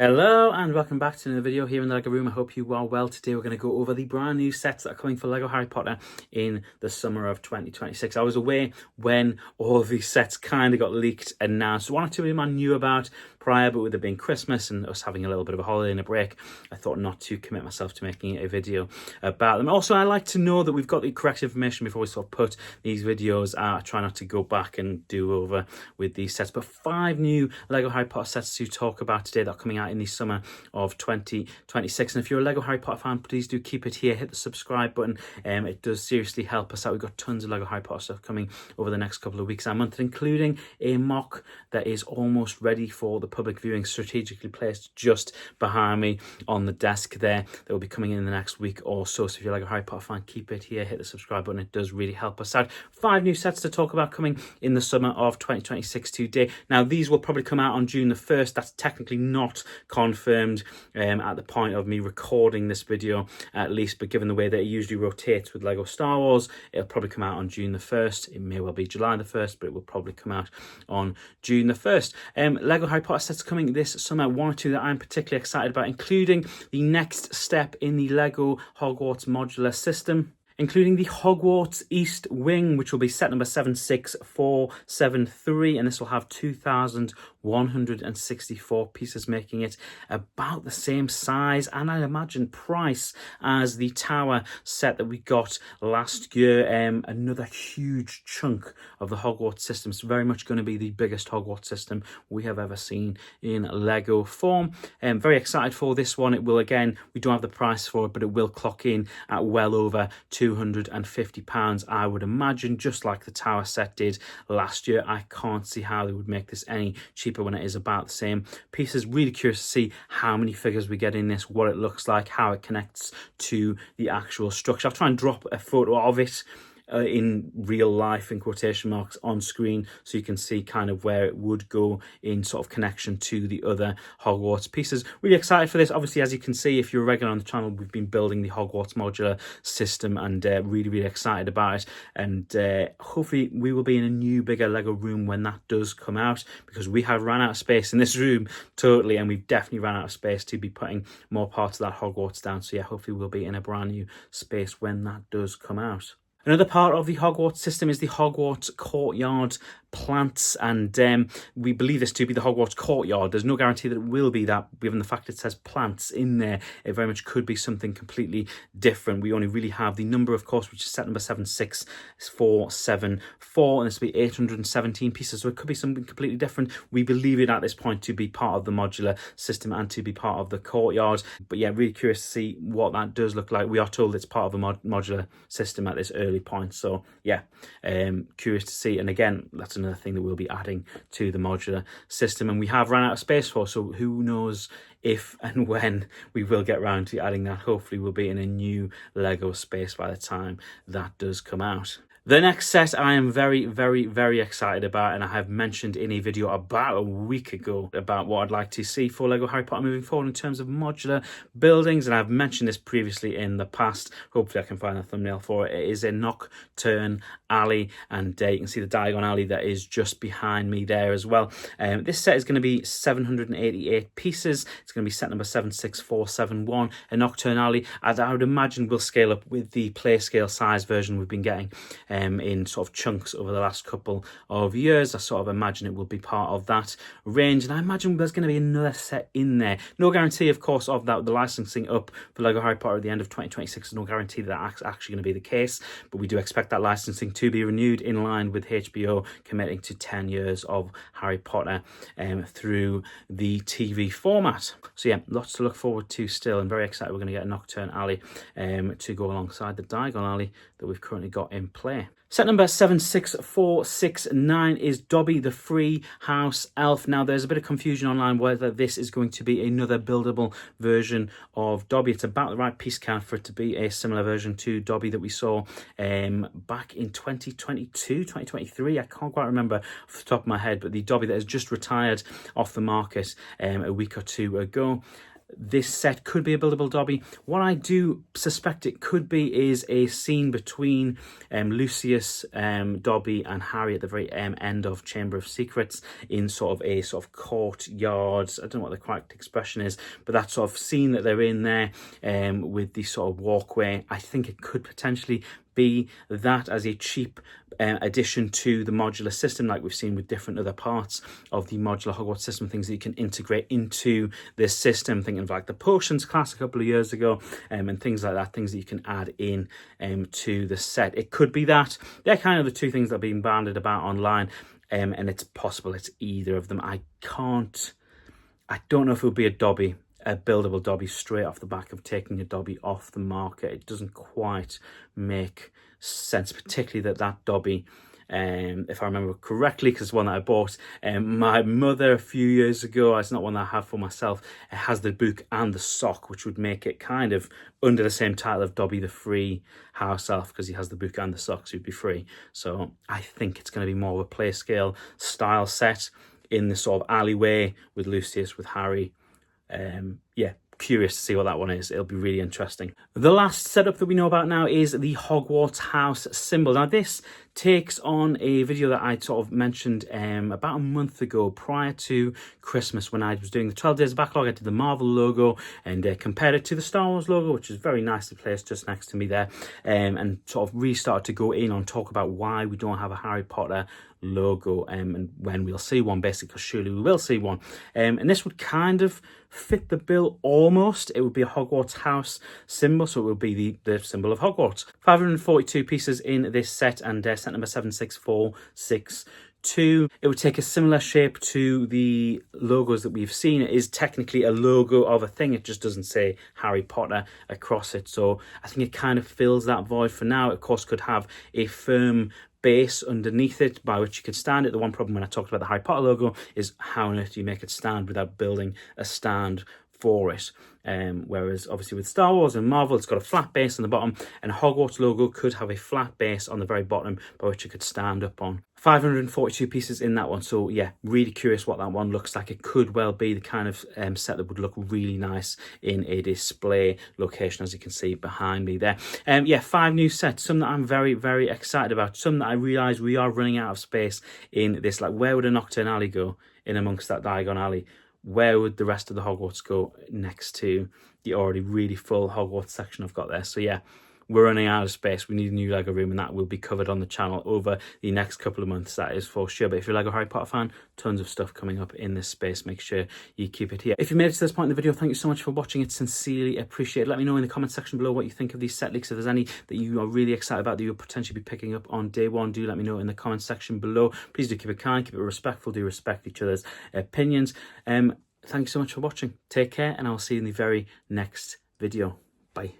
Hello and welcome back to another video here in the LEGO room. I hope you are well. Today we're going to go over the brand new sets that are coming for LEGO Harry Potter in the summer of 2026. I was away when all of these sets kind of got leaked and announced. So one or two of them I knew about prior, but with it being Christmas and us having a little bit of a holiday and a break, I thought not to commit myself to making a video about them. Also, I like to know that we've got the correct information before we sort of put these videos out. I try not to go back and do over with these sets, but 5 new LEGO Harry Potter sets to talk about today that are coming out in the summer of 2026. And if you're a LEGO Harry Potter fan, please do keep it here. Hit the subscribe button. It does seriously help us out. We've got tons of LEGO Harry Potter stuff coming over the next couple of weeks and months, including a mock that is almost ready for the public viewing, strategically placed just behind me on the desk there. That will be coming in the next week or so. So if you're like a Harry Potter fan, keep it here. Hit the subscribe button. It does really help us out. 5 new sets to talk about coming in the summer of 2026 today. Now, these will probably come out on June the 1st. That's technically not confirmed at the point of me recording this video, at least, but given the way that it usually rotates with LEGO Star Wars, it'll probably come out on June the 1st. It may well be July the 1st, but it will probably come out on June the 1st. LEGO Harry Potter sets coming this summer. 1 or 2 that I'm particularly excited about, including the next step in the LEGO Hogwarts modular system, including the Hogwarts East Wing, which will be set number 76473, and this will have 2,164 pieces, making it about the same size and I imagine price as the tower set that we got last year. Another huge chunk of the Hogwarts system. It's very much going to be the biggest Hogwarts system we have ever seen in LEGO form. Very excited for this one. It will, again, we don't have the price for it, but it will clock in at well over £250, I would imagine, just like the tower set did last year. I can't see how they would make this any cheaper when it is about the same pieces. Really curious to see how many figures we get in this, what it looks like, how it connects to the actual structure. I'll try and drop a photo of it in real life, in quotation marks, on screen, so you can see kind of where it would go in sort of connection to the other Hogwarts pieces. Really excited for this. Obviously, as you can see, if you're a regular on the channel, we've been building the Hogwarts modular system and really excited about it. And hopefully we will be in a new, bigger LEGO room when that does come out, because we have run out of space in this room totally, and we've definitely run out of space to be putting more parts of that Hogwarts down. So yeah, hopefully we'll be in a brand new space when that does come out. Another part of the Hogwarts system is the Hogwarts courtyard plants, and we believe this to be the Hogwarts courtyard. There's no guarantee that it will be that, given the fact it says plants in there. It very much could be something completely different. We only really have the number, of course, which is set number 76474, and this will be 817 pieces, so it could be something completely different. We believe it at this point to be part of the modular system and to be part of the courtyard, but yeah, really curious to see what that does look like. We are told it's part of a modular system at this early point, so yeah, curious to see. And again, that's another thing that we'll be adding to the modular system, and we have run out of space for, so who knows if and when we will get round to adding that. Hopefully we'll be in a new LEGO space by the time that does come out. The next set I am very excited about, and I have mentioned in a video about a week ago about what I'd like to see for LEGO Harry Potter moving forward in terms of modular buildings, and I've mentioned this previously in the past. Hopefully I can find a thumbnail for it. It is a Nocturn Alley, and you can see the Diagon Alley that is just behind me there as well. This set is going to be 788 pieces. It's going to be set number 76471, a Nocturn Alley, as I would imagine will scale up with the play scale size version we've been getting in sort of chunks over the last couple of years. I sort of imagine it will be part of that range, and I imagine there's going to be another set in there. No guarantee, of course, of that. The licensing up for LEGO Harry Potter at the end of 2026 is no guarantee that that's actually going to be the case, but we do expect that licensing to be renewed in line with HBO committing to 10 years of Harry Potter through the TV format. So yeah, lots to look forward to still, and very excited we're going to get a Nocturn Alley to go alongside the Diagon Alley that we've currently got in play. Set number 76469 is Dobby the Free House Elf. Now, there's a bit of confusion online whether this is going to be another buildable version of Dobby. It's about the right piece count for it to be a similar version to Dobby that we saw back in 2022, 2023. I can't quite remember off the top of my head, but the Dobby that has just retired off the market a week or two ago. this set could be a buildable Dobby. What I do suspect it could be is a scene between Lucius, Dobby and Harry at the very end of Chamber of Secrets in sort of courtyard. I don't know what the correct expression is, but that sort of scene that they're in there with the sort of walkway. I think it could potentially be that as a cheap addition to the modular system, like we've seen with different other parts of the modular Hogwarts system, things that you can integrate into this system, thinking of like the potions class a couple of years ago, and things like that, things that you can add in to the set. It could be that. They're kind of the two things that are being bandied about online, and it's possible it's either of them. I don't know if it would be a Dobby, a buildable Dobby straight off the back of taking a Dobby off the market. It doesn't quite make sense, particularly that Dobby, if I remember correctly, because it's one that I bought my mother a few years ago. It's not one that I have for myself. It has the book and the sock, which would make it kind of under the same title of Dobby the Free House Elf, because he has the book and the socks, he'd be free. So I think it's going to be more of a play scale style set in the sort of alleyway with Lucius, with Harry. Yeah, curious to see what that one is. It'll be really interesting. The last setup that we know about now is the Hogwarts house symbol. Now this takes on a video that I sort of mentioned about a month ago, prior to Christmas, when I was doing the 12 days backlog. I did the Marvel logo and compared it to the Star Wars logo, which is very nicely placed just next to me there, and sort of really started to go in on talk about why we don't have a Harry Potter logo, and when we'll see one, basically, because surely we will see one. And this would kind of fit the bill almost. It would be a Hogwarts house symbol, so it would be the symbol of Hogwarts. 542 pieces in this set, and set number 76462. It would take a similar shape to the logos that we've seen. It is technically a logo of a thing, it just doesn't say Harry Potter across it, so I think it kind of fills that void for now. It, of course, could have a firm base underneath it by which you could stand it. The one problem when I talked about the Harry Potter logo is how on earth do you make it stand without building a stand for it. Whereas obviously with Star Wars and Marvel, it's got a flat base on the bottom, and a Hogwarts logo could have a flat base on the very bottom by which you could stand up on. 542 pieces in that one, so yeah, really curious what that one looks like. It could well be the kind of set that would look really nice in a display location, as you can see behind me there. Yeah, 5 new sets, some that I'm very, very excited about, some that I realise we are running out of space in this. Like, where would a Nocturn Alley go in amongst that Diagon Alley? Where would the rest of the Hogwarts go next to the already really full Hogwarts section I've got there? So yeah, we're running out of space. We need a new Lego room, and that will be covered on the channel over the next couple of months, that is for sure. But if you're a Lego Harry Potter fan, tons of stuff coming up in this space. Make sure you keep it here. If you made it to this point in the video, thank you so much for watching. It's sincerely appreciated. Let me know in the comment section below what you think of these set leaks. If there's any that you are really excited about that you'll potentially be picking up on day one, do let me know in the comment section below. Please do keep it kind, keep it respectful, do respect each other's opinions. Thank you so much for watching. Take care, and I'll see you in the very next video. Bye.